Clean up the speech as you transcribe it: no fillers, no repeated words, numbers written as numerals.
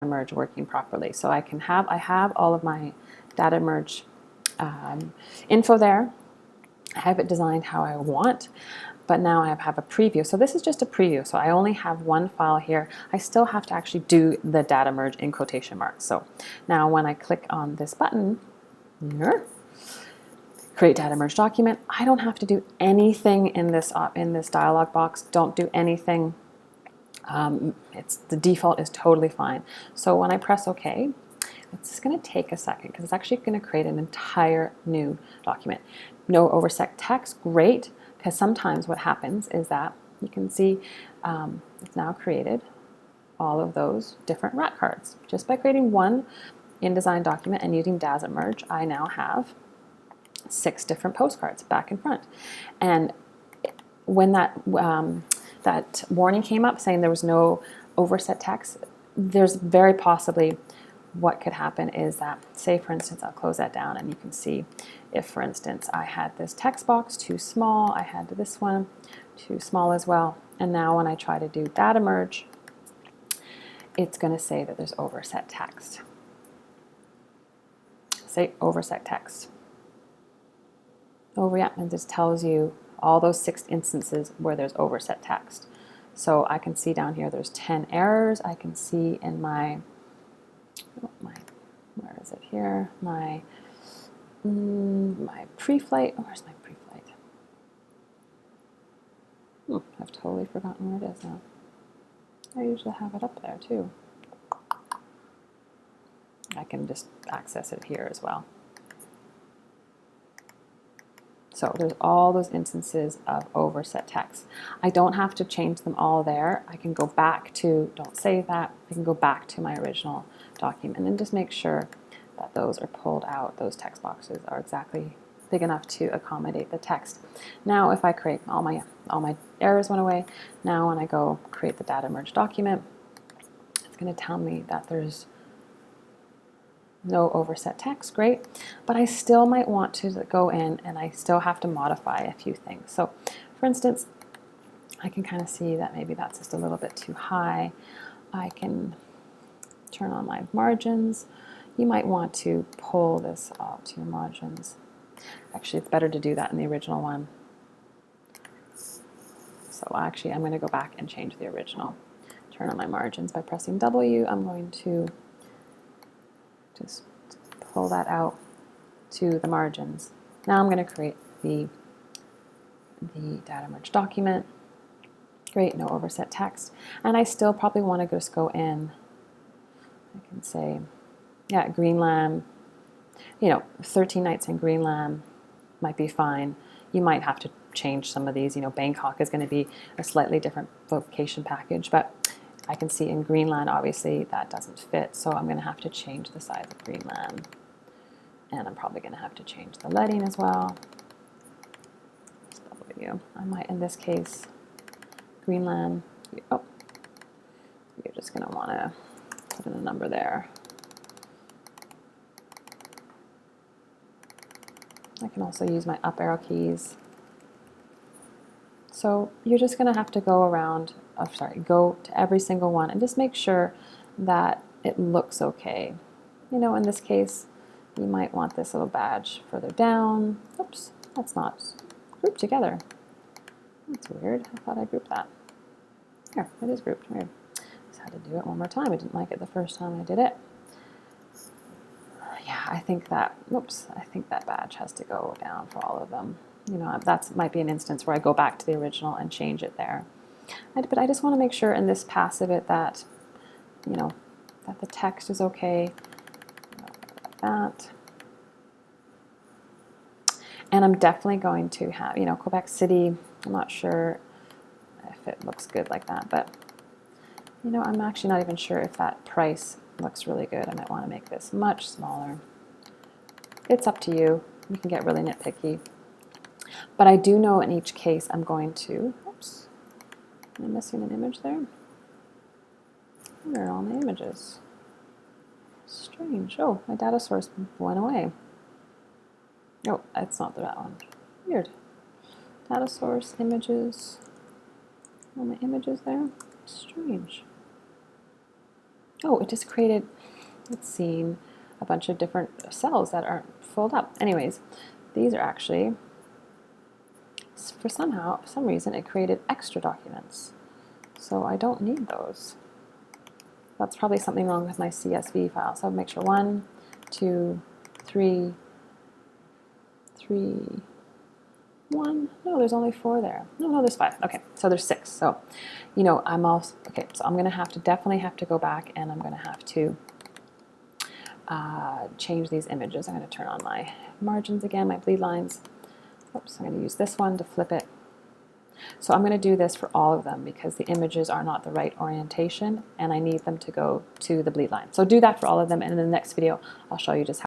merge working properly. So I have all of my data merge info there. I have it designed how I want, but now I have a preview. So this is just a preview. So I only have one file here. I still have to actually do the data merge in quotation marks. So now when I click on this button here, create data merge document, I don't have to do anything in this dialog box. Don't do anything. The default is totally fine. So when I press OK, it's going to take a second because it's actually going to create an entire new document. No overset text, great, because sometimes what happens is that you can see it's now created all of those different rat cards. Just by creating one InDesign document and using data merge, I now have 6 different postcards back and front. And when that warning came up saying there was no overset text, there's very possibly what could happen is that, say for instance, I'll close that down and you can see if, for instance, I had this text box too small, I had this one too small as well, and now when I try to do data merge, it's going to say that there's overset text. Say overset text. Yeah, and this tells you all those 6 instances where there's overset text. So I can see down here there's 10 errors. I can see in my where is it here? My pre-flight. Where's my pre-flight? I've totally forgotten where it is now. I usually have it up there too. I can just access it here as well. So there's all those instances of overset text. I don't have to change them all there. I can go back to, don't save that, I can go back to my original document and just make sure that those are pulled out. Those text boxes are exactly big enough to accommodate the text. Now if I create all my errors went away. Now when I go create the data merge document, it's going to tell me that there's no overset text, great, but I still might want to go in and I still have to modify a few things. So for instance, I can kind of see that maybe that's just a little bit too high. I can turn on my margins. You might want to pull this up to your margins. Actually, it's better to do that in the original one. So actually, I'm going to go back and change the original. Turn on my margins by pressing W. I'm going to just pull that out to the margins. Now I'm going to create the data merge document. Great, no overset text. And I still probably want to just go in. I can say, yeah, Greenland, 13 nights in Greenland might be fine. You might have to change some of these. Bangkok is going to be a slightly different vocation package, but I can see in Greenland, obviously, that doesn't fit, so I'm going to have to change the size of Greenland. And I'm probably going to have to change the leading as well. W. I might, in this case, Greenland, you're just going to want to put in a number there. I can also use my up arrow keys. So you're just going to have to go around, go to every single one and just make sure that it looks okay. In this case, you might want this little badge further down. Oops, that's not grouped together. That's weird. I thought I grouped that. Here, it is grouped. Weird. Just had to do it one more time. I didn't like it the first time I did it. Yeah, I think that badge has to go down for all of them. That might be an instance where I go back to the original and change it there. But I just want to make sure in this passive that, that the text is okay. Like that. And I'm definitely going to have, Quebec City. I'm not sure if it looks good like that, but, I'm actually not even sure if that price looks really good. I might want to make this much smaller. It's up to you. You can get really nitpicky. But I do know in each case I'm going to, oops, am I missing an image there? Where are all my images? Strange. Oh, my data source went away. Oh, it's not that one. Weird. Data source, images. All my images there. Strange. Oh, it just created, it's seen a bunch of different cells that aren't filled up. Anyways, these are actually, for some reason, it created extra documents. So I don't need those. That's probably something wrong with my CSV file. So I'll make sure 1, 2, 3, 3, 1. No, there's only 4 there. No, there's 5. Okay, so there's 6. So, you know, I'm also, okay, so I'm going to definitely have to go back, and I'm going to have to change these images. I'm going to turn on my margins again, my bleed lines. Oops, I'm going to use this one to flip it. So I'm going to do this for all of them because the images are not the right orientation and I need them to go to the bleed line. So do that for all of them, and in the next video I'll show you just how